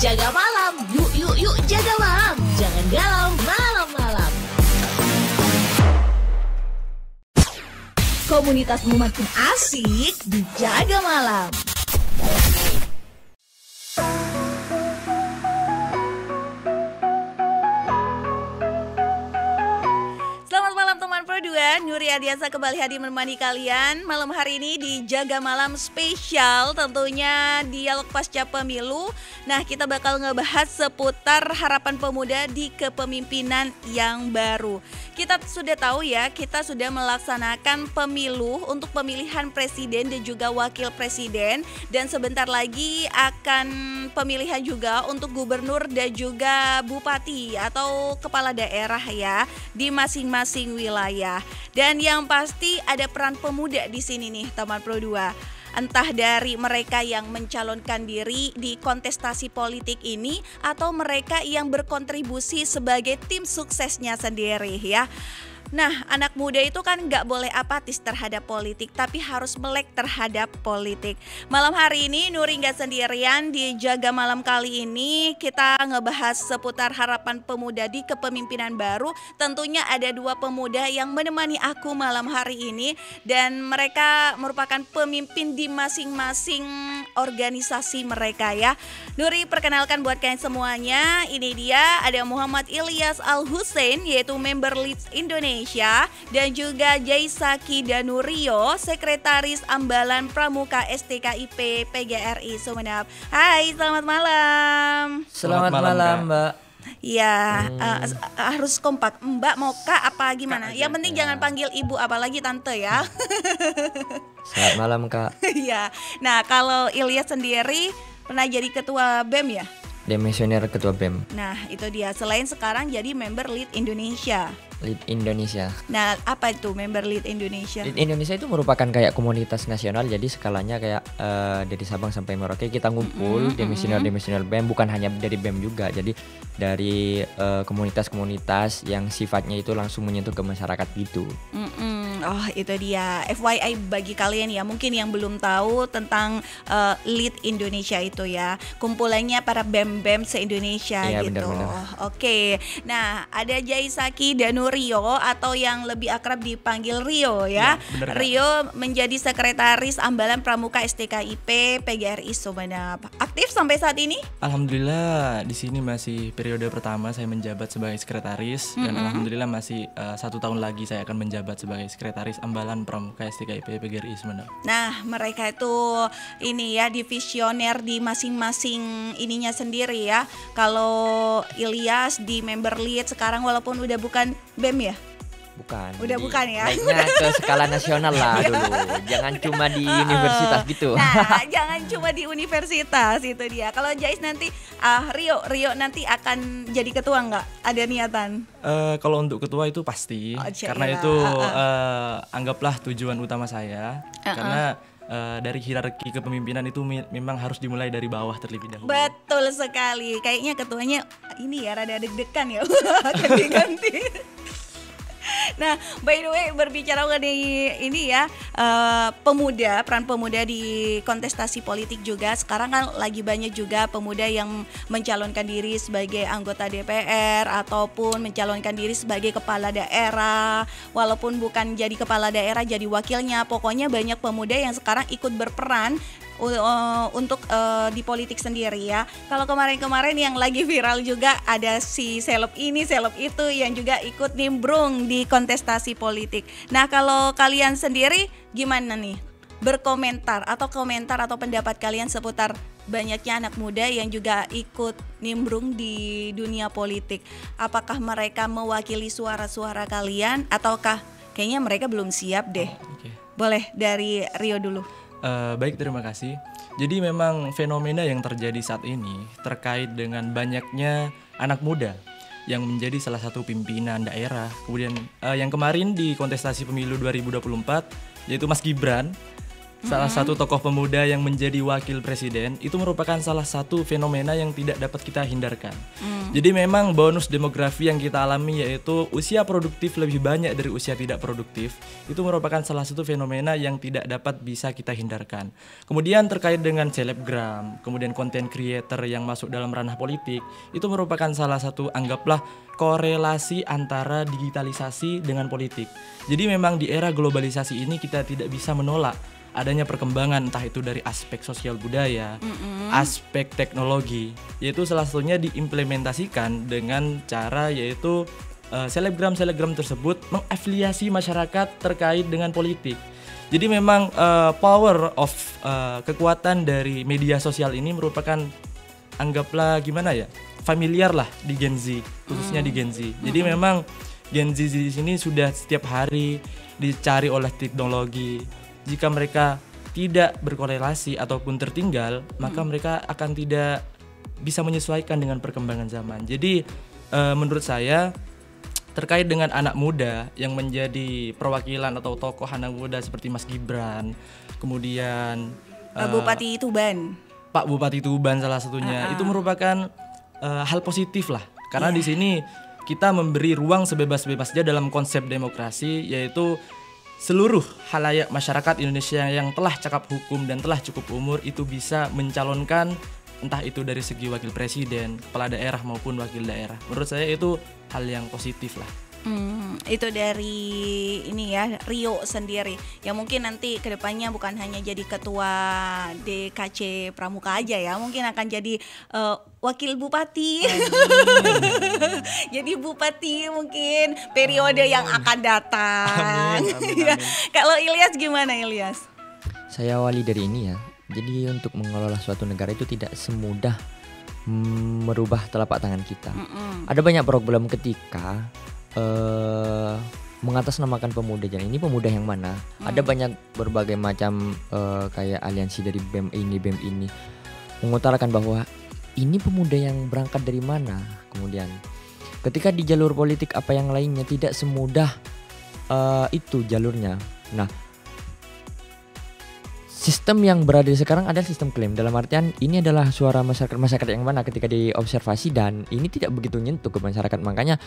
Jaga malam, yuk jaga malam. Jangan galau malam-malam. Komunitasmu makin asik di Jaga Malam. Nuri Adiasa kembali hadir menemani kalian malam hari ini di Jaga Malam spesial, tentunya dialog pasca pemilu. Nah, kita bakal ngebahas seputar harapan pemuda di kepemimpinan yang baru. Kita sudah tahu ya, kita sudah melaksanakan pemilu untuk pemilihan presiden dan juga wakil presiden, dan sebentar lagi akan pemilihan juga untuk gubernur dan juga bupati atau kepala daerah ya di masing-masing wilayah. Dan yang pasti ada peran pemuda di sini nih teman Pro 2. Entah dari mereka yang mencalonkan diri di kontestasi politik ini atau mereka yang berkontribusi sebagai tim suksesnya sendiri ya. Nah, anak muda itu kan nggak boleh apatis terhadap politik, tapi harus melek terhadap politik. Malam hari ini Nuri nggak sendirian di Jaga Malam kali ini. Kita ngebahas seputar harapan pemuda di kepemimpinan baru. Tentunya ada dua pemuda yang menemani aku malam hari ini, dan mereka merupakan pemimpin di masing-masing organisasi mereka ya. Nuri perkenalkan buat kalian semuanya. Ini dia, ada Muhammad Ilyas Al-Husain, yaitu member Leeds Indonesia, dan juga Jaisaki Danurio, Sekretaris Ambalan Pramuka STKIP PGRI Sumeneb. Hai, selamat malam. Selamat malam, Mbak. Ya, harus kompak. Mbak mau Kak apa gimana? Kak Yang penting jangan panggil ibu, apalagi tante ya. Selamat malam, Kak. Iya. Nah, kalau Ilyas sendiri pernah jadi ketua BEM ya? Demisioner Ketua BEM. Nah, itu dia. Selain sekarang jadi member Lead Indonesia. Lead Indonesia. Nah, apa itu member Lead Indonesia? Lead Indonesia itu merupakan kayak komunitas nasional, jadi skalanya kayak dari Sabang sampai Merauke kita ngumpul demisioner BEM, bukan hanya dari BEM juga, jadi dari komunitas-komunitas yang sifatnya itu langsung menyentuh ke masyarakat gitu. Oh, itu dia. FYI bagi kalian ya mungkin yang belum tahu tentang Lead Indonesia itu ya, kumpulannya para BEM-BEM se-Indonesia iya, gitu. Benar-benar. Oke. Nah, ada Jaisaki Danurio atau yang lebih akrab dipanggil Rio ya. Bener, Rio menjadi Sekretaris Ambalan Pramuka STKIP PGRI Sumeneb. Aktif sampai saat ini? Alhamdulillah di sini masih periode pertama saya menjabat sebagai sekretaris, dan alhamdulillah masih 1 tahun lagi saya akan menjabat sebagai Sekretaris Ambalan Pramuka STKIP PGRI Sumeneb. Nah, mereka itu ini ya divisioner di masing-masing ininya sendiri ya. Kalau Ilyas di member lead sekarang walaupun udah bukan BEM ya? Bukan. Udah bukan ya? Naiknya ke skala nasional lah dulu. Jangan cuma di universitas gitu. Nah, jangan cuma di universitas, itu dia. Kalau Jais nanti Rio nanti akan jadi ketua nggak? Ada niatan? Kalau untuk ketua itu pasti, karena itu anggaplah tujuan utama saya, karena dari hierarki kepemimpinan itu memang harus dimulai dari bawah terlebih dahulu. Betul sekali. Kayaknya ketuanya ini ya rada deg-degan ya. Ganti-ganti. Nah, by the way berbicara mengenai ini ya, peran pemuda di kontestasi politik juga. Sekarang kan lagi banyak juga pemuda yang mencalonkan diri sebagai anggota DPR ataupun mencalonkan diri sebagai kepala daerah. Walaupun bukan jadi kepala daerah, jadi wakilnya. Pokoknya banyak pemuda yang sekarang ikut berperan untuk di politik sendiri ya. Kalau kemarin-kemarin yang lagi viral juga ada si seleb ini, seleb itu yang juga ikut nimbrung di kontestasi politik. Nah, kalau kalian sendiri gimana nih? Berkomentar atau pendapat kalian seputar banyaknya anak muda yang juga ikut nimbrung di dunia politik. Apakah mereka mewakili suara-suara kalian ataukah kayaknya mereka belum siap deh? Okay. Boleh dari Rio dulu. Baik, terima kasih. Jadi memang fenomena yang terjadi saat ini terkait dengan banyaknya anak muda yang menjadi salah satu pimpinan daerah. Kemudian yang kemarin di kontestasi pemilu 2024 yaitu Mas Gibran, salah satu tokoh pemuda yang menjadi wakil presiden itu merupakan salah satu fenomena yang tidak dapat kita hindarkan. Jadi memang bonus demografi yang kita alami yaitu usia produktif lebih banyak dari usia tidak produktif itu merupakan salah satu fenomena yang tidak dapat bisa kita hindarkan. Kemudian terkait dengan selebgram, kemudian content creator yang masuk dalam ranah politik itu merupakan salah satu anggaplah korelasi antara digitalisasi dengan politik. Jadi memang di era globalisasi ini kita tidak bisa menolak adanya perkembangan entah itu dari aspek sosial budaya, aspek teknologi, yaitu salah satunya diimplementasikan dengan cara yaitu selebgram tersebut mengafiliasi masyarakat terkait dengan politik. Jadi memang power of kekuatan dari media sosial ini merupakan anggaplah gimana ya, familiar lah di Gen Z, khususnya di Gen Z. Jadi memang Gen Z di sini sudah setiap hari dicari oleh teknologi. Jika mereka tidak berkorelasi ataupun tertinggal, maka mereka akan tidak bisa menyesuaikan dengan perkembangan zaman. Jadi menurut saya terkait dengan anak muda yang menjadi perwakilan atau tokoh anak muda seperti Mas Gibran, kemudian Bupati Tuban. Pak Bupati Tuban salah satunya, itu merupakan hal positif lah. Karena di sini kita memberi ruang sebebas-bebasnya dalam konsep demokrasi, yaitu seluruh khalayak masyarakat Indonesia yang telah cakap hukum dan telah cukup umur itu bisa mencalonkan entah itu dari segi wakil presiden, kepala daerah maupun wakil daerah. Menurut saya itu hal yang positif lah. Itu dari ini ya, Rio sendiri yang mungkin nanti kedepannya bukan hanya jadi ketua DKC Pramuka aja ya, mungkin akan jadi wakil bupati. Jadi bupati mungkin periode yang akan datang. Amin. Kalau Ilyas gimana Ilyas? Saya awali dari ini ya. Jadi untuk mengelola suatu negara itu tidak semudah merubah telapak tangan kita. Ada banyak problem ketika mengatasnamakan pemuda. Jadi ini pemuda yang mana? Ada banyak berbagai macam kayak aliansi dari BEM ini mengutarakan bahwa ini pemuda yang berangkat dari mana. Kemudian ketika di jalur politik apa yang lainnya tidak semudah itu jalurnya. Nah, sistem yang berada sekarang adalah sistem klaim. Dalam artian ini adalah suara masyarakat yang mana ketika diobservasi, dan ini tidak begitu nyentuh ke masyarakat. Makanya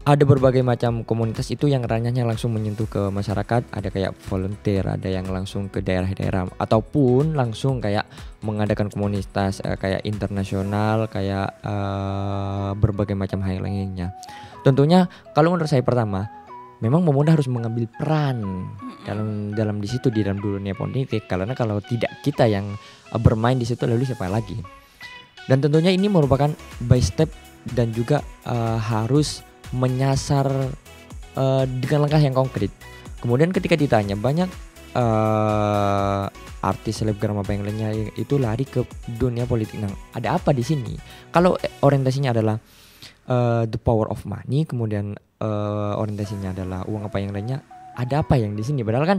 ada berbagai macam komunitas itu yang ranahnya langsung menyentuh ke masyarakat. Ada kayak volunteer, ada yang langsung ke daerah-daerah, ataupun langsung kayak mengadakan komunitas kayak internasional, kayak berbagai macam hal lainnya. Tentunya kalau menurut saya pertama, memang pemuda harus mengambil peran dalam di situ, di dalam dunia politik. Karena kalau tidak kita yang bermain di situ, lalu siapa lagi? Dan tentunya ini merupakan by step dan juga harus menyasar dengan langkah yang konkret. Kemudian ketika ditanya banyak artis selebgram apa yang lainnya itu lari ke dunia politik. Nah, ada apa di sini? Kalau orientasinya adalah the power of money, kemudian orientasinya adalah uang apa yang lainnya, ada apa yang di sini? Padahal kan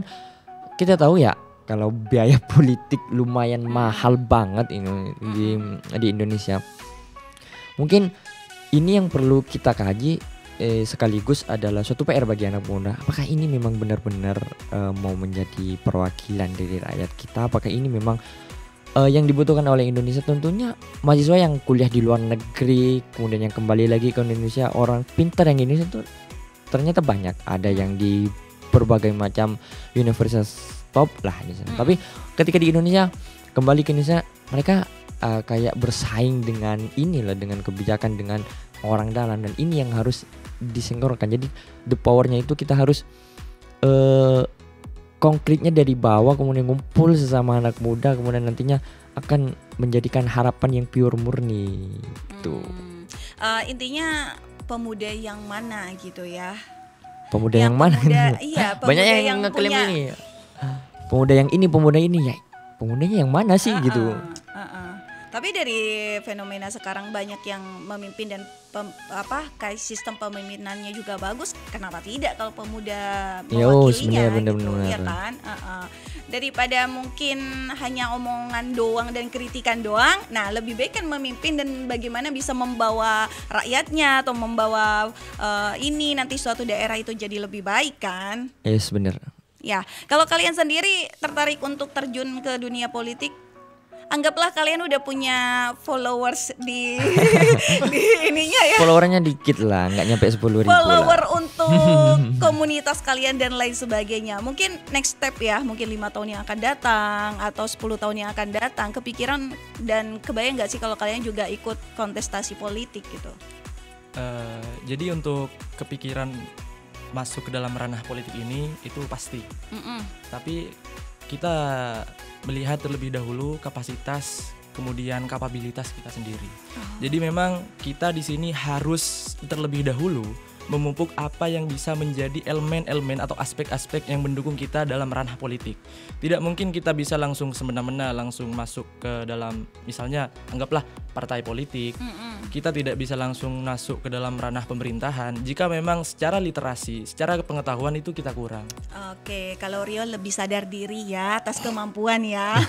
kita tahu ya kalau biaya politik lumayan mahal banget ini di Indonesia. Mungkin ini yang perlu kita kaji. Sekaligus adalah suatu PR bagi anak muda. Apakah ini memang benar-benar mau menjadi perwakilan dari rakyat kita? Apakah ini memang yang dibutuhkan oleh Indonesia? Tentunya mahasiswa yang kuliah di luar negeri kemudian yang kembali lagi ke Indonesia, orang pintar yang Indonesia itu ternyata banyak. Ada yang di berbagai macam universitas top lah di sana. Tapi ketika di Indonesia kembali ke Indonesia, mereka kayak bersaing dengan inilah, dengan kebijakan, dengan orang dalam, dan ini yang harus disengkorkan. Jadi the powernya itu kita harus konkretnya dari bawah, kemudian ngumpul sesama anak muda, kemudian nantinya akan menjadikan harapan yang pure murni itu. Intinya pemuda yang mana gitu ya? Pemuda yang mana? Iya, banyak yang ngeklaim ini. Pemuda yang ini, pemuda ini ya. Pemudanya yang mana sih gitu? Tapi dari fenomena sekarang banyak yang memimpin dan kayak sistem pemimpinannya juga bagus. Kenapa tidak kalau pemuda mewakilinya gitu, ya kan? Daripada mungkin hanya omongan doang dan kritikan doang. Nah, lebih baik kan memimpin dan bagaimana bisa membawa rakyatnya atau membawa ini nanti suatu daerah itu jadi lebih baik kan? Yes, benar. Ya, kalau kalian sendiri tertarik untuk terjun ke dunia politik, anggaplah kalian udah punya followers di ininya ya. Followernya dikit lah, nggak nyampe 10.000 Follower lah. untuk komunitas kalian dan lain sebagainya. Mungkin next step ya, mungkin 5 tahun yang akan datang atau 10 tahun yang akan datang, kepikiran dan kebayang nggak sih kalau kalian juga ikut kontestasi politik gitu? Jadi untuk kepikiran masuk ke dalam ranah politik ini itu pasti. Tapi kita melihat terlebih dahulu kapasitas kemudian kapabilitas kita sendiri. Jadi memang kita di sini harus terlebih dahulu memupuk apa yang bisa menjadi elemen-elemen atau aspek-aspek yang mendukung kita dalam ranah politik. Tidak mungkin kita bisa langsung semena-mena langsung masuk ke dalam, misalnya anggaplah partai politik. Kita tidak bisa langsung masuk ke dalam ranah pemerintahan jika memang secara literasi, secara pengetahuan itu kita kurang. Oke, kalau Rio lebih sadar diri ya atas kemampuan ya.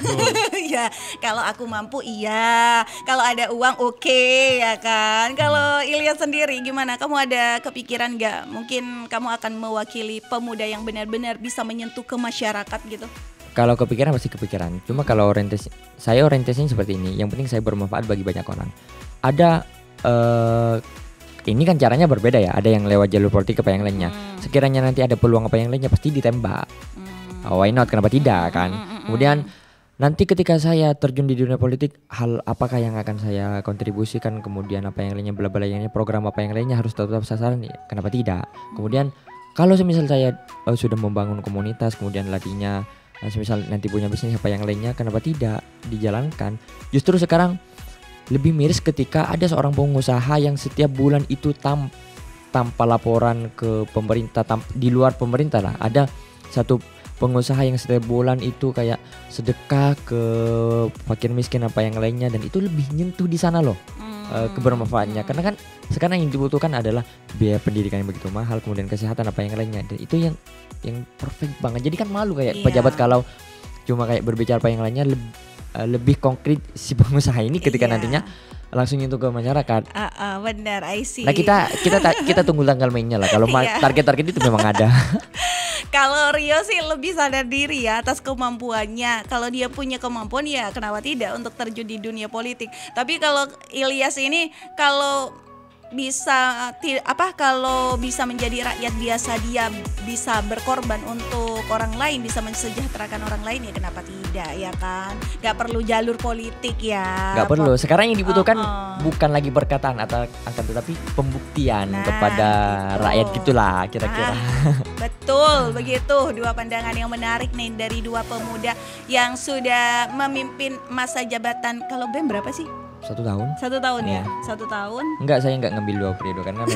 Ya, kalau aku mampu iya, kalau ada uang oke, ya kan. Kalau Ilyas sendiri gimana? Kamu ada kepikiran nggak? Mungkin kamu akan mewakili pemuda yang benar-benar bisa menyentuh ke masyarakat gitu? Kalau kepikiran pasti kepikiran. Cuma kalau orientasinya seperti ini. Yang penting saya bermanfaat bagi banyak orang. Ada ini kan caranya berbeda ya. Ada yang lewat jalur politik apa yang lainnya. Sekiranya nanti ada peluang apa yang lainnya pasti ditembak. Why not? Kenapa tidak kan? Kemudian nanti ketika saya terjun di dunia politik, hal apakah yang akan saya kontribusikan, kemudian apa yang lainnya, bla-bla yang lainnya, program apa yang lainnya harus tetap sasaran, kenapa tidak? Kemudian kalau semisal saya sudah membangun komunitas, kemudian latihnya, semisal nanti punya bisnis apa yang lainnya, kenapa tidak dijalankan? Justru sekarang lebih miris ketika ada seorang pengusaha yang setiap bulan itu tanpa laporan ke pemerintah, di luar pemerintah lah, ada satu pengusaha yang setiap bulan itu kayak sedekah ke fakir miskin apa yang lainnya, dan itu lebih nyentuh di sana loh kebermanfaatnya. Karena kan sekarang yang dibutuhkan adalah biaya pendidikan yang begitu mahal, kemudian kesehatan apa yang lainnya, dan itu yang perfect banget. Jadi kan malu kayak pejabat kalau cuma kayak berbicara apa yang lainnya, lebih konkret si pengusaha ini ketika nantinya langsung nyentuh ke masyarakat. Benar, I see. Nah kita tunggu tanggal mainnya lah. Kalau target-target itu memang ada. Kalau Rio sih lebih sadar diri ya atas kemampuannya. Kalau dia punya kemampuan ya kenapa tidak untuk terjun di dunia politik. Tapi kalau Ilyas ini kalau bisa menjadi rakyat biasa, dia bisa berkorban untuk orang lain, bisa mensejahterakan orang lain, ya kenapa tidak, ya kan? Gak perlu jalur politik ya. Gak perlu. Sekarang yang dibutuhkan bukan lagi perkataan atau angka, tetapi pembuktian kepada rakyat gitulah kira-kira. Betul, begitu. Dua pandangan yang menarik nih dari dua pemuda yang sudah memimpin masa jabatan. Kalau BEM berapa sih? 1 tahun. 1 tahun ya? 1 tahun? Enggak, saya enggak ngambil 2 periode karena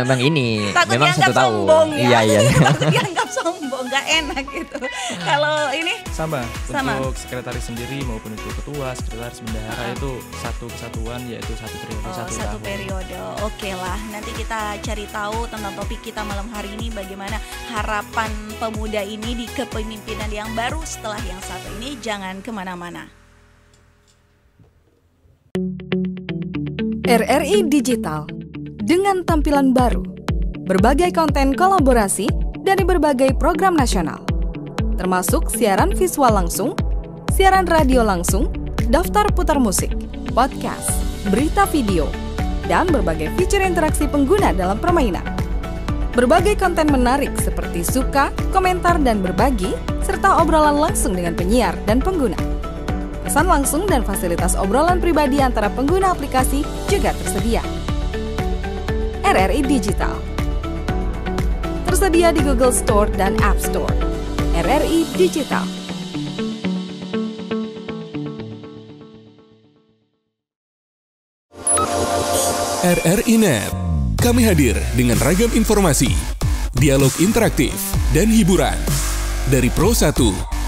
memang ini takut memang 1 tahun. Sombong, ya? Iya. Takut dianggap sombong, enggak enak gitu. Kalau ini sama. Untuk sekretaris sendiri maupun itu ketua, sekretaris bendahara itu satu kesatuan, yaitu 1 periode, 1 tahun. 1 periode. Oke lah, nanti kita cari tahu tentang topik kita malam hari ini, bagaimana harapan pemuda ini di kepemimpinan yang baru setelah yang satu ini. Jangan kemana-mana. RRI Digital dengan tampilan baru, berbagai konten kolaborasi dari berbagai program nasional, termasuk siaran visual langsung, siaran radio langsung, daftar putar musik, podcast, berita video, dan berbagai fitur interaksi pengguna dalam permainan. Berbagai konten menarik seperti suka, komentar, dan berbagi, serta obrolan langsung dengan penyiar dan pengguna. Pesan langsung dan fasilitas obrolan pribadi antara pengguna aplikasi juga tersedia. RRI Digital tersedia di Google Store dan App Store. RRI Digital. RRI Net. Kami hadir dengan ragam informasi, dialog interaktif, dan hiburan. Dari Pro 1,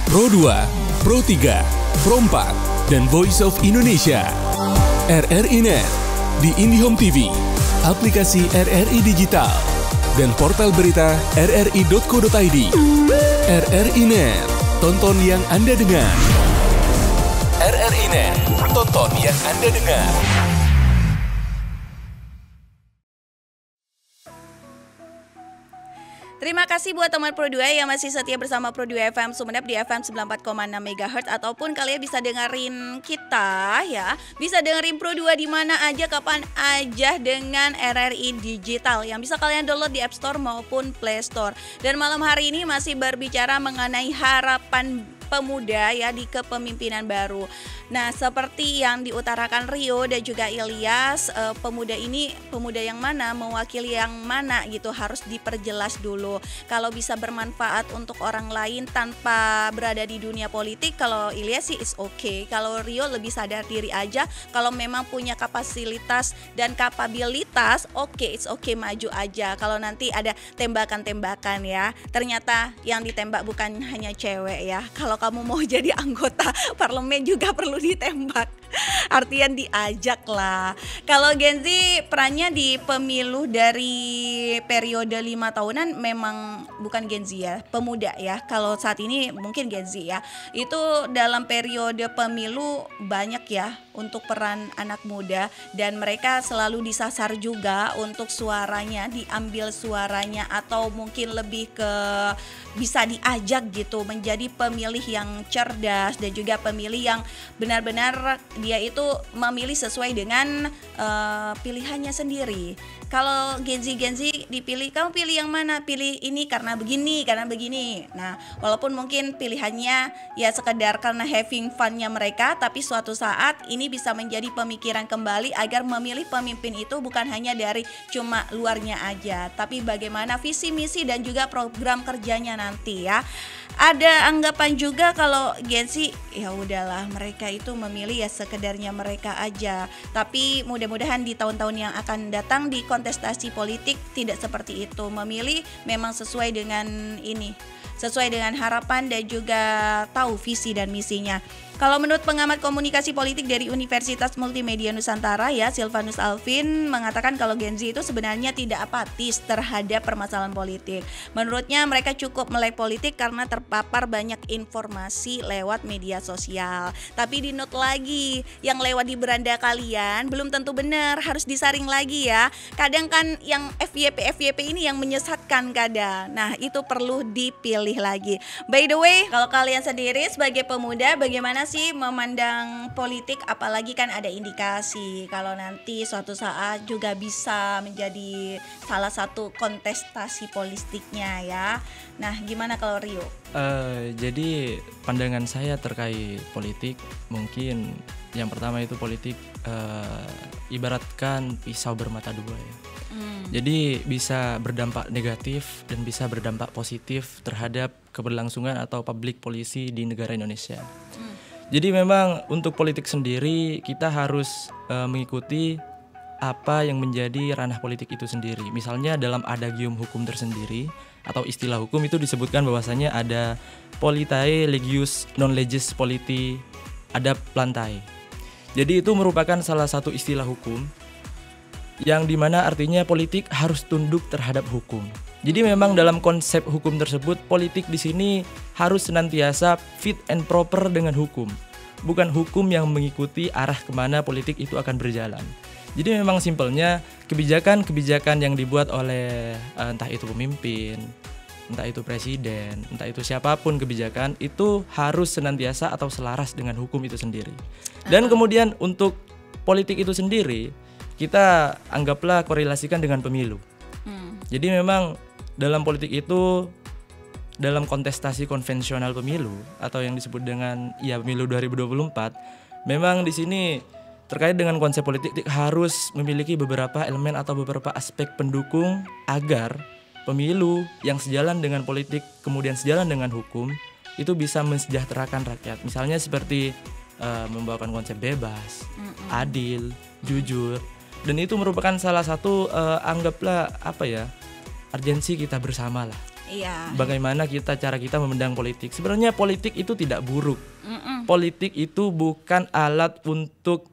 Pro 2, Pro 3, Pro 4, dan Voice of Indonesia. RRI Net di IndiHome TV, aplikasi RRI Digital, dan portal berita rri.co.id. RRI Net, tonton yang Anda dengar. RRI Net, tonton yang Anda dengar. Terima kasih buat teman Pro 2 yang masih setia bersama Pro 2 FM Sumeneb di FM 94,6 MHz, ataupun kalian bisa dengerin kita ya. Bisa dengerin Pro 2 di mana aja, kapan aja dengan RRI Digital yang bisa kalian download di App Store maupun Play Store. Dan malam hari ini masih berbicara mengenai harapan pemuda ya di kepemimpinan baru. Nah, seperti yang diutarakan Rio dan juga Ilyas, pemuda ini pemuda yang mana, mewakili yang mana gitu harus diperjelas dulu. Kalau bisa bermanfaat untuk orang lain tanpa berada di dunia politik, kalau Ilyas sih is okay. Kalau Rio lebih sadar diri aja, kalau memang punya kapasitas dan kapabilitas, it's okay maju aja. Kalau nanti ada tembakan-tembakan ya, ternyata yang ditembak bukan hanya cewek ya. Kalau kamu mau jadi anggota parlemen juga perlu ditembak. Artian diajak lah. Kalau Gen Z perannya di pemilu dari periode 5 tahunan memang bukan Gen Z ya, pemuda ya. Kalau saat ini mungkin Gen Z ya. Itu dalam periode pemilu banyak ya untuk peran anak muda, dan mereka selalu disasar juga untuk suaranya, diambil suaranya, atau mungkin lebih ke bisa diajak gitu menjadi pemilih yang cerdas dan juga pemilih yang benar-benar dia itu memilih sesuai dengan pilihannya sendiri. Kalau Gen Z dipilih, kamu pilih yang mana? Pilih ini karena begini. Nah, walaupun mungkin pilihannya ya sekedar karena having fun-nya mereka, tapi suatu saat ini bisa menjadi pemikiran kembali agar memilih pemimpin itu bukan hanya dari cuma luarnya aja, tapi bagaimana visi misi dan juga program kerjanya nanti ya. Ada anggapan juga kalau Gen Z ya udahlah mereka itu memilih ya sekedarnya mereka aja. Tapi mudah-mudahan di tahun-tahun yang akan datang di kontestasi politik tidak seperti itu. Memilih memang sesuai dengan ini, sesuai dengan harapan dan juga tahu visi dan misinya. Kalau menurut pengamat komunikasi politik dari Universitas Multimedia Nusantara ya, Silvanus Alvin mengatakan kalau Gen Z itu sebenarnya tidak apatis terhadap permasalahan politik. Menurutnya mereka cukup melek politik karena terpapar banyak informasi lewat media sosial. Tapi di note lagi, yang lewat di beranda kalian belum tentu benar, harus disaring lagi ya. Kadang kan yang FYP ini yang menyesatkan kadang. Nah, itu perlu dipilih lagi. By the way, kalau kalian sendiri sebagai pemuda bagaimana sih memandang politik, apalagi kan ada indikasi kalau nanti suatu saat juga bisa menjadi salah satu kontestasi politiknya ya. Nah, gimana kalau Rio? Jadi pandangan saya terkait politik, mungkin yang pertama itu politik ibaratkan pisau bermata dua ya. Jadi bisa berdampak negatif dan bisa berdampak positif terhadap keberlangsungan atau public policy di negara Indonesia. Jadi memang untuk politik sendiri kita harus mengikuti apa yang menjadi ranah politik itu sendiri. Misalnya dalam adagium hukum tersendiri atau istilah hukum itu disebutkan bahwasanya ada politae legius non legis politi, ada plantae. Jadi itu merupakan salah satu istilah hukum yang dimana artinya politik harus tunduk terhadap hukum. Jadi memang dalam konsep hukum tersebut politik di sini harus senantiasa fit and proper dengan hukum, bukan hukum yang mengikuti arah kemana politik itu akan berjalan. Jadi memang simpelnya kebijakan-kebijakan yang dibuat oleh entah itu pemimpin, entah itu presiden, entah itu siapapun kebijakan itu harus senantiasa atau selaras dengan hukum itu sendiri. Dan kemudian untuk politik itu sendiri kita anggaplah korelasikan dengan pemilu. Jadi memang dalam politik itu, dalam kontestasi konvensional pemilu atau yang disebut dengan ya pemilu 2024, memang di sini terkait dengan konsep politik harus memiliki beberapa elemen atau beberapa aspek pendukung agar pemilu yang sejalan dengan politik kemudian sejalan dengan hukum itu bisa mensejahterakan rakyat. Misalnya seperti membawakan konsep bebas, adil, jujur, dan itu merupakan salah satu anggaplah urgensi kita bersama lah. Iya. Bagaimana cara kita memandang politik. Sebenarnya politik itu tidak buruk. Politik itu bukan alat untuk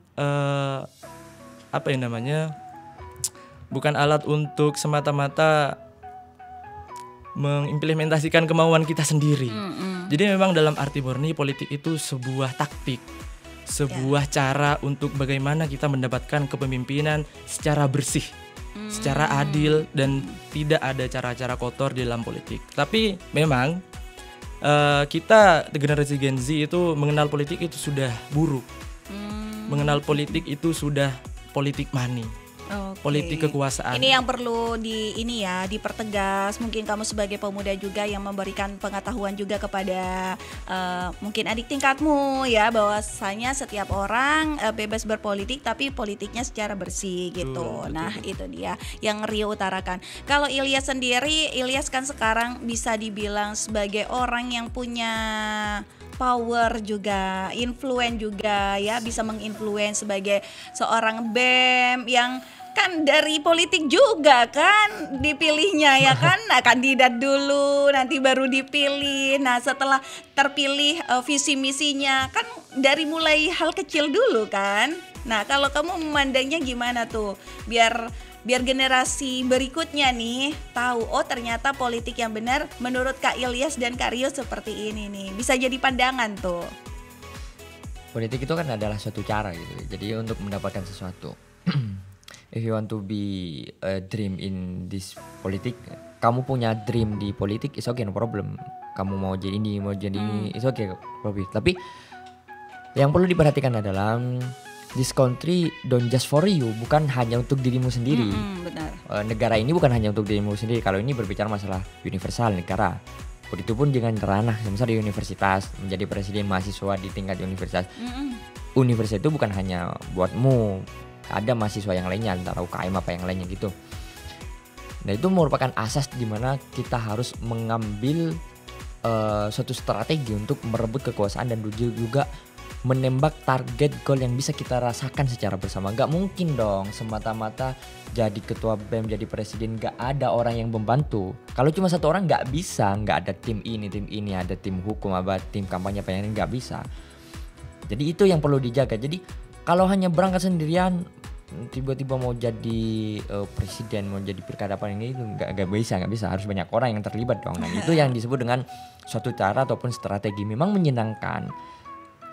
bukan alat untuk semata-mata mengimplementasikan kemauan kita sendiri. Jadi memang dalam arti murni politik itu sebuah taktik, sebuah cara untuk bagaimana kita mendapatkan kepemimpinan secara bersih. secara adil dan tidak ada cara-cara kotor di dalam politik. Tapi memang kita generasi Gen Z itu mengenal politik itu sudah buruk. Mengenal politik itu sudah politik money. Politik kekuasaan. Ini yang perlu dipertegas. Mungkin kamu sebagai pemuda juga yang memberikan pengetahuan juga kepada mungkin adik tingkatmu ya, bahwasanya setiap orang bebas berpolitik tapi politiknya secara bersih gitu. Nah, itu dia yang Rio utarakan. Kalau Ilyas sendiri, Ilyas kan sekarang bisa dibilang sebagai orang yang punya power juga, influence juga ya, bisa menginfluence sebagai seorang BEM yang kan dari politik juga kan dipilihnya ya kan. Nah, kandidat dulu nanti baru dipilih. Nah, setelah terpilih visi misinya kan dari mulai hal kecil dulu kan. Nah, kalau kamu memandangnya gimana tuh biar generasi berikutnya nih tahu, oh ternyata politik yang benar menurut Kak Ilyas dan Kak Rio seperti ini nih. Bisa jadi pandangan tuh. Politik itu kan adalah suatu cara gitu. Jadi untuk mendapatkan sesuatu. If you want to be a dream in this politik, kamu punya dream di politik, it's okay, no problem. Kamu mau jadi ini, it's okay, Robby. Tapi yang perlu diperhatikan adalah this country don't just for you, bukan hanya untuk dirimu sendiri. Benar. Negara ini bukan hanya untuk dirimu sendiri. Kalau ini berbicara masalah universal negara, itu pun dengan ranah misalnya di universitas, menjadi presiden mahasiswa di tingkat universitas. Universitas itu bukan hanya buatmu, ada mahasiswa yang lainnya, antara UKM apa yang lainnya gitu. Nah, itu merupakan asas di mana kita harus mengambil suatu strategi untuk merebut kekuasaan dan juga menembak target goal yang bisa kita rasakan secara bersama. Gak mungkin dong semata-mata jadi ketua BEM, jadi presiden gak ada orang yang membantu. Kalau cuma satu orang gak bisa, gak ada tim ini, ada tim hukum, ada tim kampanye apa yang gak bisa. Jadi itu yang perlu dijaga. Jadi kalau hanya berangkat sendirian, tiba-tiba mau jadi presiden, mau jadi pilkada apa ini, itu nggak bisa. Harus banyak orang yang terlibat dong. Dan itu yang disebut dengan suatu cara ataupun strategi. Memang menyenangkan.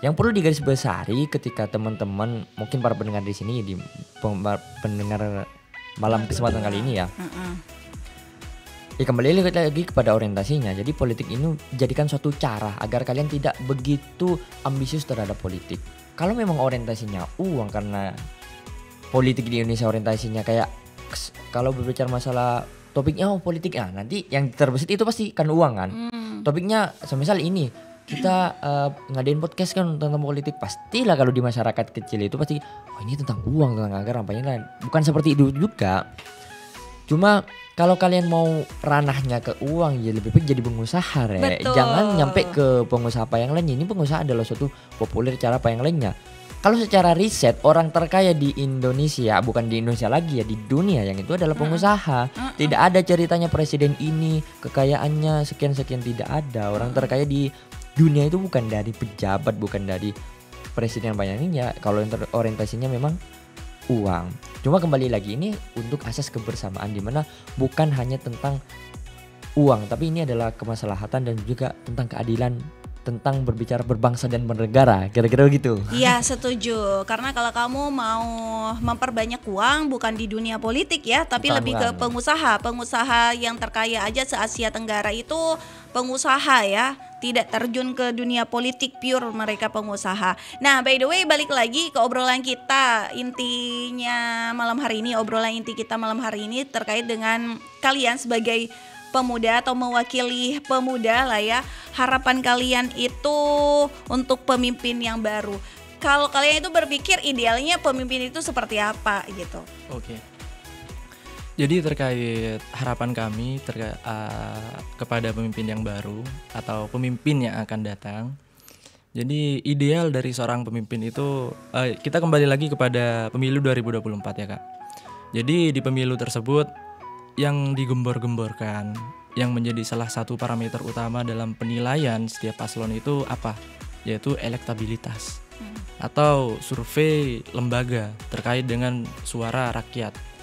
Yang perlu digarisbawahi ketika teman-teman, mungkin para pendengar di sini, di pendengar malam kesempatan kali ini ya. Ya kembali lagi kepada orientasinya. Jadi politik ini jadikan suatu cara agar kalian tidak begitu ambisius terhadap politik. Kalau memang orientasinya uang, karena politik di Indonesia orientasinya kayak kalau berbicara masalah topiknya politik, nanti yang terbesit itu pasti kan uang kan. Topiknya semisal ini kita ngadain podcast kan tentang politik, pastilah kalau di masyarakat kecil itu pasti ini tentang uang, tentang anggaran apa yang lain. Bukan seperti itu juga. Cuma kalau kalian mau ranahnya ke uang, ya lebih baik jadi pengusaha, jangan nyampe ke pengusaha apa yang lainnya. Ini pengusaha adalah suatu populer cara apa yang lainnya. Kalau secara riset, orang terkaya di Indonesia, bukan di Indonesia lagi ya, di dunia yang itu adalah pengusaha. Tidak ada ceritanya presiden ini kekayaannya sekian-sekian, tidak ada. Orang terkaya di dunia itu bukan dari pejabat, bukan dari presiden banyak ini ya. Kalau orientasinya memang uang. Cuma kembali lagi ini untuk asas kebersamaan, di mana bukan hanya tentang uang, tapi ini adalah kemaslahatan dan juga tentang keadilan, tentang berbicara berbangsa dan bernegara, kira-kira gitu. Iya, setuju. Karena kalau kamu mau memperbanyak uang bukan di dunia politik ya, tapi lebih ke pengusaha yang terkaya aja se-Asia Tenggara itu pengusaha ya, tidak terjun ke dunia politik, pure mereka pengusaha. Nah, by the way, balik lagi ke obrolan kita. Intinya malam hari ini, obrolan inti kita malam hari ini terkait dengan kalian sebagai pemuda atau mewakili pemuda lah ya. Harapan kalian itu untuk pemimpin yang baru. Kalau kalian itu berpikir idealnya pemimpin itu seperti apa gitu. Oke. Jadi terkait harapan kami kepada pemimpin yang baru atau pemimpin yang akan datang. Jadi ideal dari seorang pemimpin itu kita kembali lagi kepada pemilu 2024 ya Kak. Jadi di pemilu tersebut yang digembor-gemborkan, yang menjadi salah satu parameter utama dalam penilaian setiap paslon itu apa? Yaitu elektabilitas atau survei lembaga terkait dengan suara rakyat.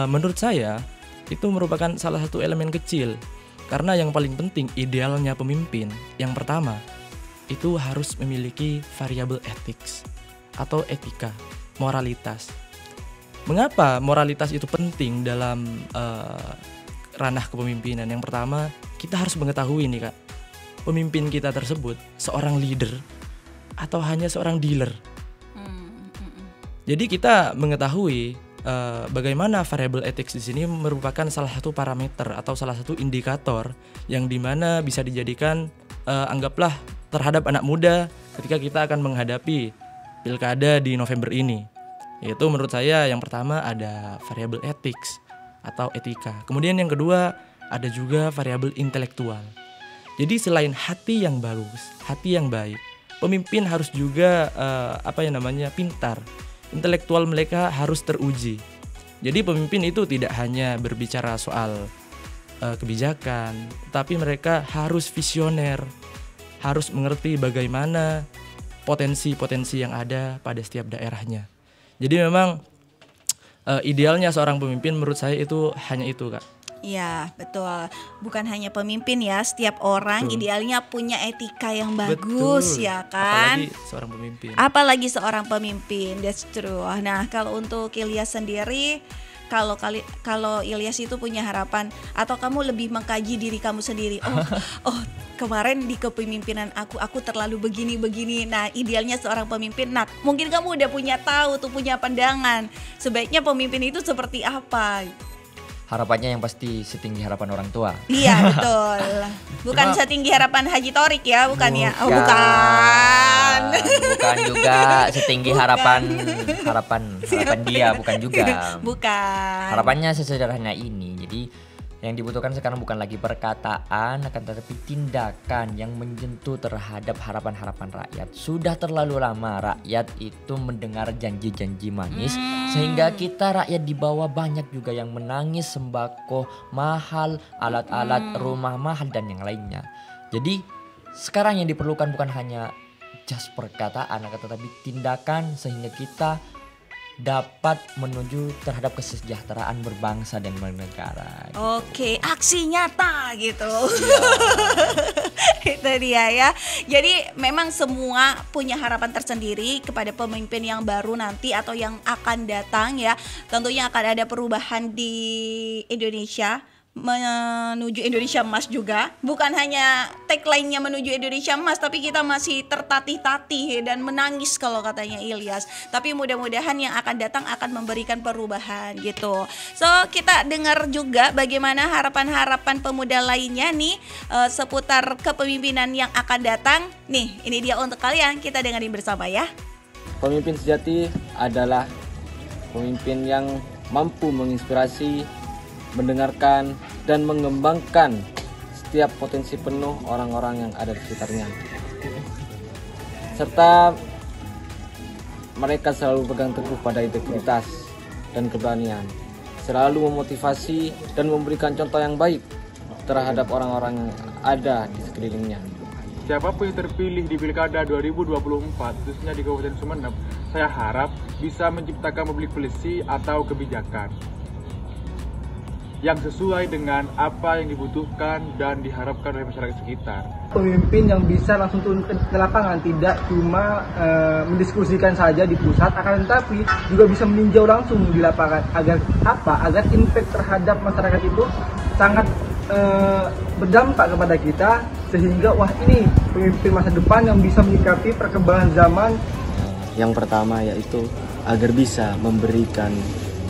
Menurut saya itu merupakan salah satu elemen kecil, karena yang paling penting idealnya pemimpin yang pertama itu harus memiliki variabel ethics atau etika, moralitas. Mengapa moralitas itu penting dalam ranah kepemimpinan? Yang pertama, kita harus mengetahui nih Kak, pemimpin kita tersebut seorang leader atau hanya seorang dealer. Jadi kita mengetahui bagaimana variabel ethics di sini merupakan salah satu parameter atau salah satu indikator yang dimana bisa dijadikan anggaplah terhadap anak muda ketika kita akan menghadapi pilkada di November ini. Yaitu menurut saya yang pertama ada variabel ethics atau etika. Kemudian yang kedua ada juga variabel intelektual. Jadi selain hati yang bagus, hati yang baik, pemimpin harus juga pintar. Intelektual mereka harus teruji. Jadi pemimpin itu tidak hanya berbicara soal kebijakan, tapi mereka harus visioner, harus mengerti bagaimana potensi-potensi yang ada pada setiap daerahnya. Jadi memang idealnya seorang pemimpin menurut saya itu hanya itu Kak. Iya betul, bukan hanya pemimpin ya, setiap orang idealnya punya etika yang bagus. Betul. Ya kan. Apalagi seorang pemimpin, that's true. Nah kalau untuk Ilyas sendiri, kalau Ilyas itu punya harapan atau kamu lebih mengkaji diri kamu sendiri, kemarin di kepemimpinan aku terlalu begini. Nah idealnya seorang pemimpin, mungkin kamu udah punya pandangan sebaiknya pemimpin itu seperti apa. Harapannya yang pasti setinggi harapan orang tua. Iya betul. Bukan setinggi harapan Haji Torik ya, bukan ya? Oh bukan. Bukan juga setinggi harapan dia, bukan juga. Bukan. Harapannya sesederhana ini. Jadi yang dibutuhkan sekarang bukan lagi perkataan, akan tetapi tindakan yang menyentuh terhadap harapan-harapan rakyat. Sudah terlalu lama rakyat itu mendengar janji-janji manis, sehingga kita rakyat di bawah banyak juga yang menangis sembako mahal, alat-alat rumah mahal dan yang lainnya. Jadi sekarang yang diperlukan bukan hanya just perkataan, akan tetapi tindakan sehingga kita dapat menuju terhadap kesejahteraan berbangsa dan bernegara. Oke, aksi nyata gitu. Itu dia ya. Jadi memang semua punya harapan tersendiri kepada pemimpin yang baru nanti atau yang akan datang ya. Tentunya akan ada perubahan di Indonesia menuju Indonesia Emas juga. Bukan hanya tagline-nya menuju Indonesia Emas, tapi kita masih tertatih-tatih dan menangis kalau katanya Ilyas. Tapi mudah-mudahan yang akan datang akan memberikan perubahan gitu. So kita dengar juga bagaimana harapan-harapan pemuda lainnya nih seputar kepemimpinan yang akan datang. Nih ini dia untuk kalian, kita dengerin bersama ya. Pemimpin sejati adalah pemimpin yang mampu menginspirasi, mendengarkan dan mengembangkan setiap potensi penuh orang-orang yang ada di sekitarnya. Serta mereka selalu pegang teguh pada integritas dan keberanian, selalu memotivasi dan memberikan contoh yang baik terhadap orang-orang yang ada di sekelilingnya. Siapapun yang terpilih di Pilkada 2024, khususnya di Kabupaten Sumeneb, saya harap bisa menciptakan public policy atau kebijakan yang sesuai dengan apa yang dibutuhkan dan diharapkan oleh masyarakat sekitar. Pemimpin yang bisa langsung turun ke lapangan, tidak cuma mendiskusikan saja di pusat, akan tetapi juga bisa meninjau langsung di lapangan. Agar impact terhadap masyarakat itu sangat berdampak kepada kita, sehingga ini pemimpin masa depan yang bisa menyikapi perkembangan zaman. Yang pertama yaitu agar bisa memberikan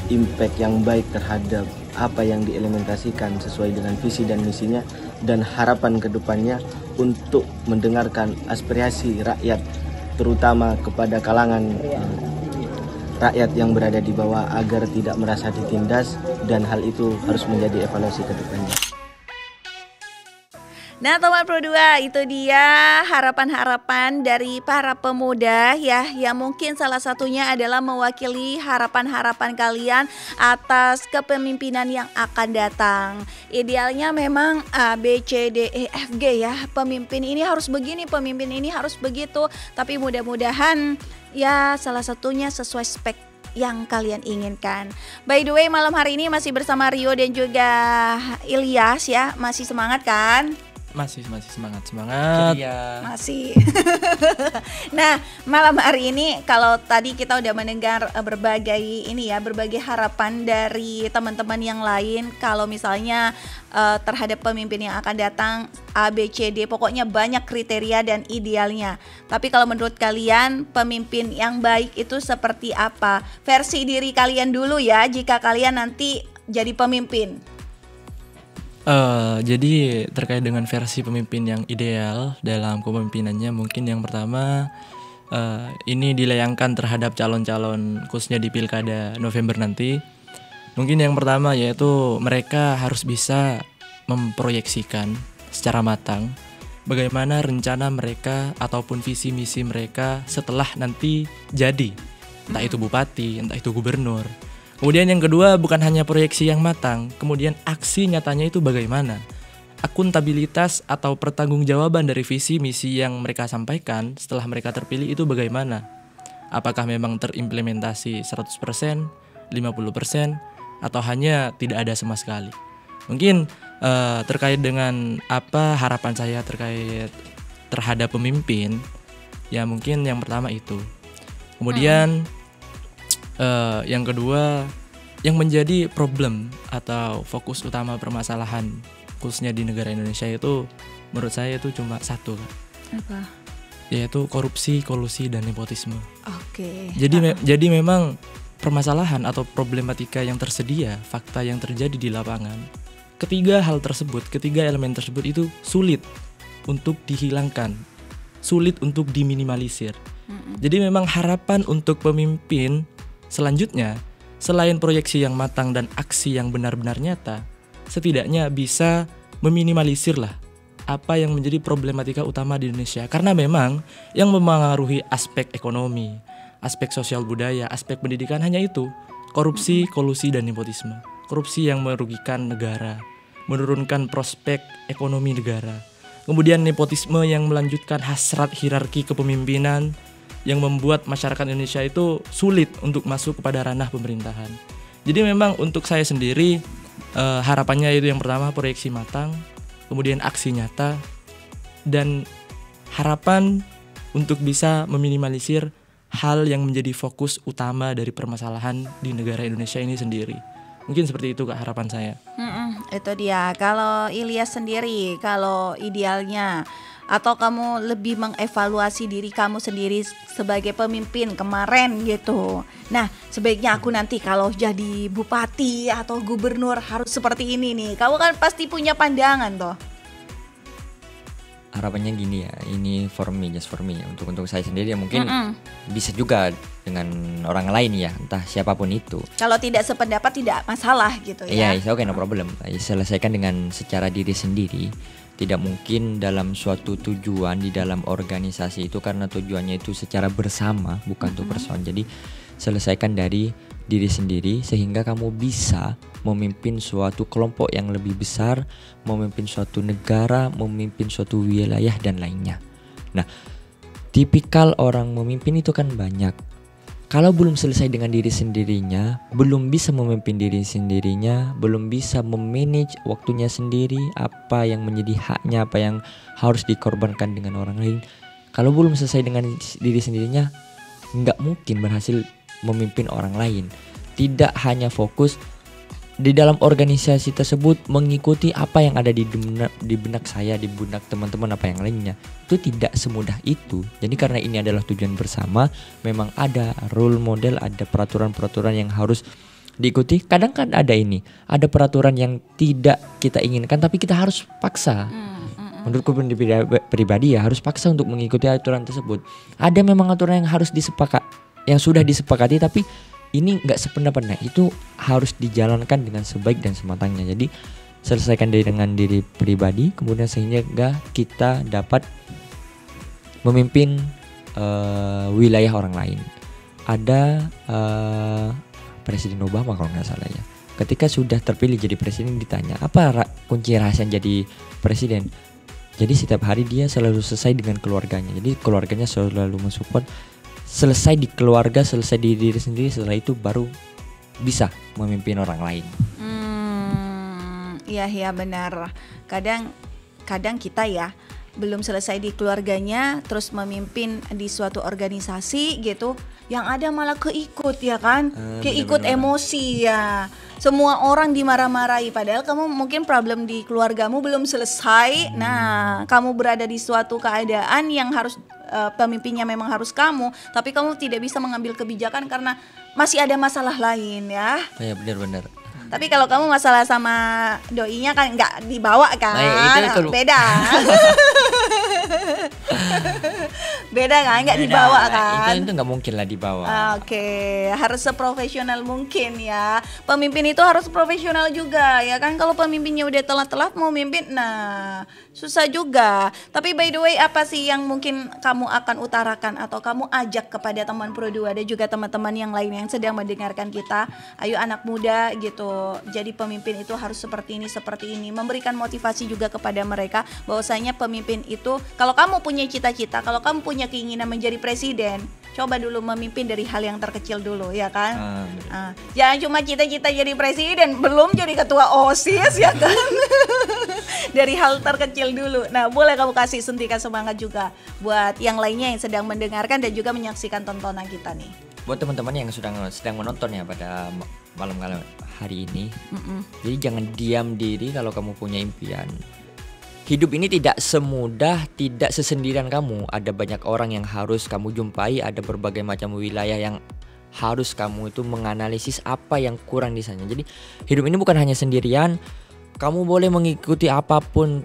impact yang baik terhadap apa yang diimplementasikan sesuai dengan visi dan misinya, dan harapan kedepannya untuk mendengarkan aspirasi rakyat, terutama kepada kalangan rakyat yang berada di bawah agar tidak merasa ditindas, dan hal itu harus menjadi evaluasi kedepannya. Nah teman Pro 2, itu dia harapan-harapan dari para pemuda ya, yang mungkin salah satunya adalah mewakili harapan-harapan kalian atas kepemimpinan yang akan datang. Idealnya memang A, B, C, D, E, F, G ya, pemimpin ini harus begini, pemimpin ini harus begitu. Tapi mudah-mudahan ya salah satunya sesuai spek yang kalian inginkan. By the way, malam hari ini masih bersama Rio dan juga Ilyas ya, masih semangat kan? Masih semangat. Masih. Nah, malam hari ini kalau tadi kita udah mendengar berbagai harapan dari teman-teman yang lain kalau misalnya terhadap pemimpin yang akan datang A, B, C, D, pokoknya banyak kriteria dan idealnya. Tapi kalau menurut kalian pemimpin yang baik itu seperti apa? Versi diri kalian dulu ya jika kalian nanti jadi pemimpin. Jadi terkait dengan versi pemimpin yang ideal dalam kepemimpinannya, mungkin yang pertama ini dilayangkan terhadap calon-calon khususnya di Pilkada November nanti. Mungkin yang pertama yaitu mereka harus bisa memproyeksikan secara matang bagaimana rencana mereka ataupun visi misi mereka setelah nanti jadi, entah itu bupati, entah itu gubernur. Kemudian yang kedua bukan hanya proyeksi yang matang, kemudian aksi nyatanya itu bagaimana. Akuntabilitas atau pertanggungjawaban dari visi misi yang mereka sampaikan setelah mereka terpilih itu bagaimana. Apakah memang terimplementasi 100%, 50%, atau hanya tidak ada sama sekali. Mungkin terkait dengan apa harapan saya terhadap pemimpin, ya mungkin yang pertama itu. Kemudian yang kedua, yang menjadi problem atau fokus utama permasalahan khususnya di negara Indonesia itu menurut saya itu cuma satu, Apa? Yaitu korupsi, kolusi, dan nepotisme. Oke. Jadi memang permasalahan atau problematika yang tersedia, fakta yang terjadi di lapangan, ketiga elemen tersebut itu sulit untuk dihilangkan, sulit untuk diminimalisir. Jadi memang harapan untuk pemimpin selanjutnya, selain proyeksi yang matang dan aksi yang benar-benar nyata, setidaknya bisa meminimalisir lah apa yang menjadi problematika utama di Indonesia. Karena memang yang memengaruhi aspek ekonomi, aspek sosial budaya, aspek pendidikan hanya itu, korupsi, kolusi, dan nepotisme. Korupsi yang merugikan negara, menurunkan prospek ekonomi negara. Kemudian nepotisme yang melanjutkan hasrat hierarki kepemimpinan, yang membuat masyarakat Indonesia itu sulit untuk masuk kepada ranah pemerintahan. Jadi memang untuk saya sendiri harapannya itu yang pertama proyeksi matang, kemudian aksi nyata, dan harapan untuk bisa meminimalisir hal yang menjadi fokus utama dari permasalahan di negara Indonesia ini sendiri. Mungkin seperti itu Kak harapan saya. Itu dia. Kalau Ilyas sendiri, kalau idealnya atau kamu lebih mengevaluasi diri kamu sendiri sebagai pemimpin kemarin gitu. Nah, sebaiknya aku nanti kalau jadi bupati atau gubernur harus seperti ini nih. Kamu kan pasti punya pandangan toh. Harapannya gini ya, ini just for me ya. Untuk saya sendiri ya mungkin bisa juga dengan orang lain ya, entah siapapun itu. Kalau tidak sependapat tidak masalah gitu ya. Iya, oke, no problem. Selesaikan dengan secara diri sendiri. Tidak mungkin dalam suatu tujuan di dalam organisasi itu karena tujuannya itu secara bersama, bukan untuk person. Jadi selesaikan dari diri sendiri sehingga kamu bisa memimpin suatu kelompok yang lebih besar, memimpin suatu negara, memimpin suatu wilayah dan lainnya. Nah, tipikal orang memimpin itu kan banyak. Kalau belum selesai dengan diri sendirinya, belum bisa memimpin diri sendirinya, belum bisa memanage waktunya sendiri, apa yang menjadi haknya, apa yang harus dikorbankan dengan orang lain. Kalau belum selesai dengan diri sendirinya, nggak mungkin berhasil memimpin orang lain. Tidak hanya fokus di dalam organisasi tersebut mengikuti apa yang ada di benak saya, di benak teman-teman apa yang lainnya. Itu tidak semudah itu. Jadi karena ini adalah tujuan bersama, memang ada role model, ada peraturan-peraturan yang harus diikuti. Kadang kan ada peraturan yang tidak kita inginkan tapi kita harus paksa. Menurutku pribadi ya harus paksa untuk mengikuti aturan tersebut. Ada memang aturan yang harus yang sudah disepakati tapi ini nggak sependapat. Nah, itu harus dijalankan dengan sebaik dan sematangnya. Jadi selesaikan dengan diri pribadi, kemudian sehingga kita dapat memimpin wilayah orang lain. Ada Presiden Obama kalau nggak salah ya. Ketika sudah terpilih jadi presiden ditanya apa kunci rahasia jadi presiden. Jadi setiap hari dia selalu selesai dengan keluarganya. Jadi keluarganya selalu mensupport. Selesai di keluarga, selesai di diri sendiri, setelah itu baru bisa memimpin orang lain. Iya benar. Kadang kadang kita ya belum selesai di keluarganya terus memimpin di suatu organisasi gitu, yang ada malah keikut ya kan, keikut emosi ya. Semua orang dimarah-marahi padahal kamu mungkin problem di keluargamu belum selesai. Nah, kamu berada di suatu keadaan yang harus pemimpinnya memang harus kamu, tapi kamu tidak bisa mengambil kebijakan karena masih ada masalah lain ya. Ya benar-benar. Tapi kalau kamu masalah sama doinya kan nggak dibawa kan, beda. Beda kan, nggak dibawa kan. Itu nggak mungkin lah dibawa. Oke, harus seprofesional mungkin ya. Pemimpin itu harus profesional juga ya kan. Kalau pemimpinnya udah telat-telat mau mimpin, nah susah juga. Tapi by the way, apa sih yang mungkin kamu akan utarakan atau kamu ajak kepada teman Pro 2 dan juga teman-teman yang lain yang sedang mendengarkan kita? Ayo anak muda gitu. Jadi pemimpin itu harus seperti ini, memberikan motivasi juga kepada mereka bahwasanya pemimpin itu, kalau kamu punya cita-cita, kalau kamu punya keinginan menjadi presiden, coba dulu memimpin dari hal yang terkecil dulu ya kan. Jangan cuma cita-cita jadi presiden, belum jadi ketua OSIS ya kan. Dari hal terkecil dulu. Nah, boleh kamu kasih suntikan semangat juga buat yang lainnya yang sedang mendengarkan dan juga menyaksikan tontonan kita nih. Buat teman-teman yang sedang menonton ya pada malam hari ini, jadi jangan diam diri kalau kamu punya impian. Hidup ini tidak semudah, tidak sesendirian kamu. Ada banyak orang yang harus kamu jumpai, ada berbagai macam wilayah yang harus kamu itu menganalisis apa yang kurang di sana. Jadi hidup ini bukan hanya sendirian. Kamu boleh mengikuti apapun,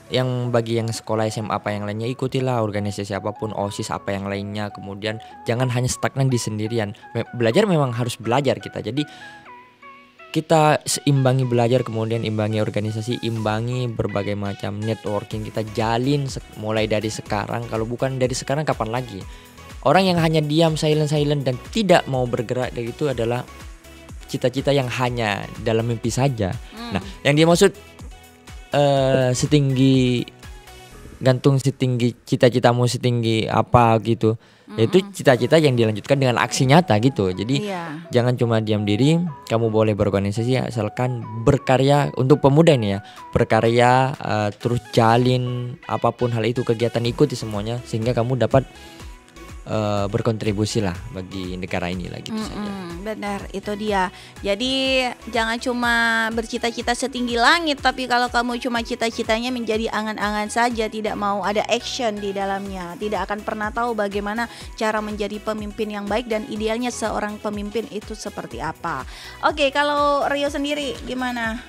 yang bagi yang sekolah SMA apa yang lainnya, ikutilah organisasi apapun, OSIS apa yang lainnya. Kemudian jangan hanya stagnan di sendirian. Belajar memang harus belajar kita. Jadi kita seimbangi belajar, kemudian imbangi organisasi, imbangi berbagai macam networking. Kita jalin mulai dari sekarang. Kalau bukan dari sekarang kapan lagi? Orang yang hanya diam, silent dan tidak mau bergerak dari itu adalah cita-cita yang hanya dalam mimpi saja. Nah, yang dia maksud setinggi cita-citamu setinggi apa gitu. Yaitu cita-cita yang dilanjutkan dengan aksi nyata gitu. Jadi jangan cuma diam diri, kamu boleh berorganisasi asalkan berkarya. Untuk pemuda ini ya, berkarya, terus jalin apapun hal itu, kegiatan ikuti semuanya sehingga kamu dapat berkontribusi lah bagi negara ini lah gitu saja. Benar, itu dia. Jadi jangan cuma bercita-cita setinggi langit, tapi kalau kamu cuma cita-citanya menjadi angan-angan saja, tidak mau ada action di dalamnya, tidak akan pernah tahu bagaimana cara menjadi pemimpin yang baik dan idealnya seorang pemimpin itu seperti apa. Oke, kalau Rio sendiri gimana?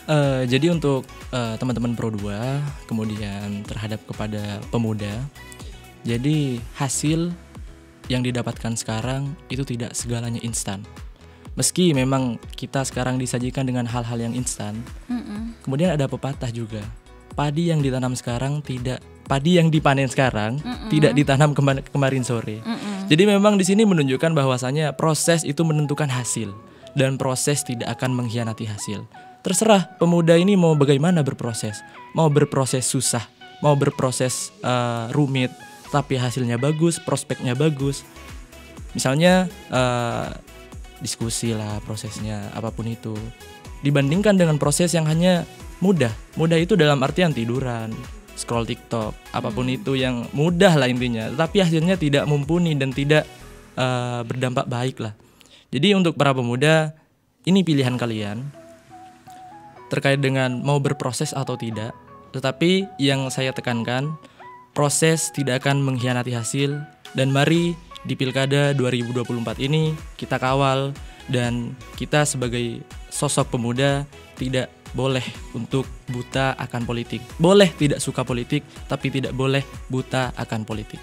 Jadi untuk teman-teman Pro 2, kemudian terhadap kepada pemuda, jadi hasil yang didapatkan sekarang itu tidak segalanya instan. Meski memang kita sekarang disajikan dengan hal-hal yang instan, kemudian ada pepatah juga, padi yang dipanen sekarang tidak ditanam kemarin sore. Jadi memang di sini menunjukkan bahwasanya proses itu menentukan hasil dan proses tidak akan mengkhianati hasil. Terserah pemuda ini mau bagaimana berproses, mau berproses susah, mau berproses rumit, tapi hasilnya bagus, prospeknya bagus. Misalnya diskusi lah prosesnya, apapun itu. Dibandingkan dengan proses yang hanya mudah. Mudah itu dalam artian tiduran, scroll TikTok, apapun itu yang mudah lah intinya. Tapi hasilnya tidak mumpuni dan tidak berdampak baik lah. Jadi untuk para pemuda, ini pilihan kalian terkait dengan mau berproses atau tidak. Tetapi yang saya tekankan, proses tidak akan mengkhianati hasil, dan mari di Pilkada 2024 ini kita kawal, dan kita sebagai sosok pemuda tidak boleh untuk buta akan politik. Boleh tidak suka politik, tapi tidak boleh buta akan politik.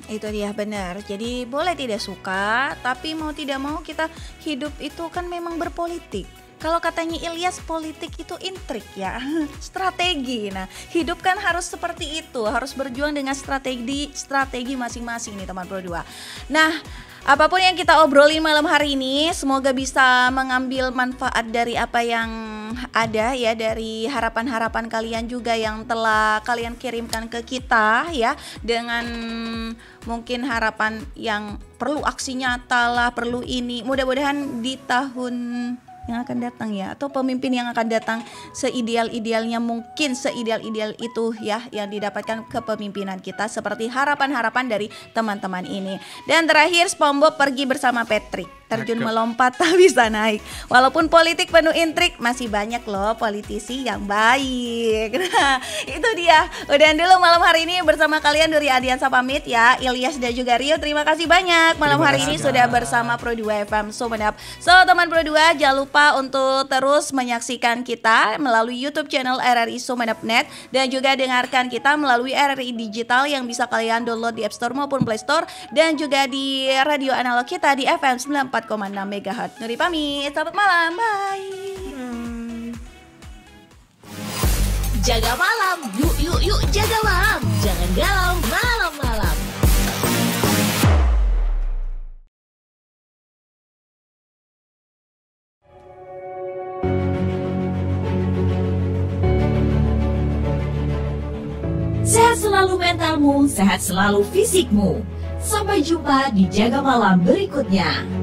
Itu dia, benar. Jadi boleh tidak suka, tapi mau tidak mau kita hidup itu kan memang berpolitik. Kalau katanya Ilyas, politik itu intrik ya, strategi. Nah, hidup kan harus seperti itu, harus berjuang dengan strategi masing-masing nih teman Pro 2. Nah, apapun yang kita obrolin malam hari ini, semoga bisa mengambil manfaat dari apa yang ada ya, dari harapan-harapan kalian juga yang telah kalian kirimkan ke kita ya, dengan mungkin harapan yang perlu aksi nyata lah, perlu ini. Mudah-mudahan di tahun yang akan datang ya, atau pemimpin yang akan datang seideal-idealnya mungkin, seideal-ideal itu ya yang didapatkan kepemimpinan kita seperti harapan-harapan dari teman-teman ini. Dan terakhir, SpongeBob pergi bersama Patrick, terjun melompat tak bisa naik. Walaupun politik penuh intrik, masih banyak loh politisi yang baik. Nah, itu dia. Udah dulu malam hari ini bersama kalian dari Adiansa pamit ya. Ilyas dan juga Rio, terima kasih banyak malam hari ini sudah bersama Pro 2 FM Sumenep. So teman Pro 2, jangan lupa untuk terus menyaksikan kita melalui YouTube channel RRI Sumenep.net dan juga dengarkan kita melalui RRI Digital yang bisa kalian download di App Store maupun Play Store, dan juga di radio analog kita di FM 94,6 MHz. Nuri pamit, selamat malam, bye. Jaga malam, yuk jaga malam. Jangan galau malam-malam. Sehat selalu mentalmu, sehat selalu fisikmu. Sampai jumpa di Jaga Malam berikutnya.